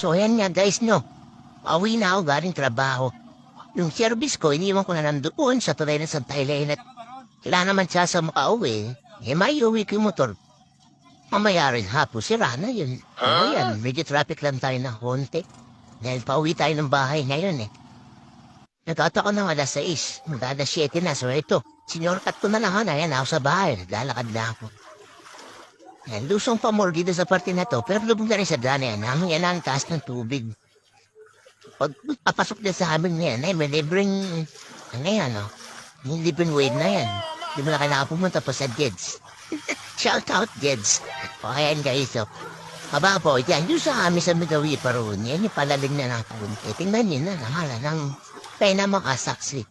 So ayan nga guys no, pauwi na ako galing trabaho. Yung service ko, iniwan ko na nandoon sa tulay na sa Thailand at wala naman siya sa makauwi. May uwi ko yung motor. Mamaya rin hapon, sira na yun. Yan, medyo traffic lang tayo na konti. Dahil pauwi tayo ng bahay ngayon eh. Nagkataon ng alas 6, mag-alas 7 na, so ito. Sinyorkat ko na lang ayan ako sa bahay, naglalakad na ako. Yan, lusong pa more dito sa parte na to, pero lubog na rin sa daan yan, namin yan ang taas ng tubig. Pag papasok na sa amin ngayon, ay may libreng, ano yan, no? Yung libreng wave na yan. Di mo na kailangan pumunta pa sa Jeds. Shout out, Jeds. O, ayan guys, so. Aba po, yan, yung sa amin sa Migawi pa roon, yan yung palalim na natin. Eh, tingnan nyo na, nahala ng kaya na makasaksi.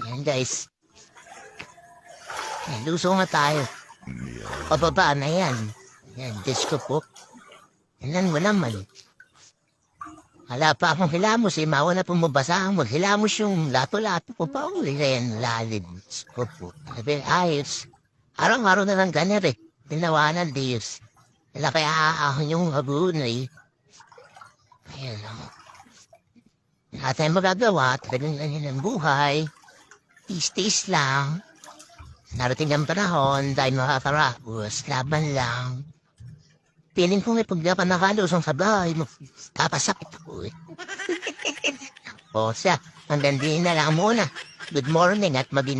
Yan guys. Yan, luso nga tayo. Pababa na yan. Yan, Diyos ko po. Yan mo naman. Hala pa akong hilamos eh, mawa na pumabasa ang maghilamos yung lato-lato ko pa uli na yan, lalim. Diyos ko po. Sabi, ayos. Araw-araw na lang ganyan eh. Tinawanan Diyos. Wala kaya aahon yung hagunay. Ayan o. Wala tayong magagawa. Talagang ganyan ang buhay. Tis-tis lang. Narating ang panahon dahil makakarapos. Laban lang. Piling ko nga pag di pa nakalusong sa bahay mo, kapasakit ako eh. O siya, hanggang din na lang muna. Good morning at maging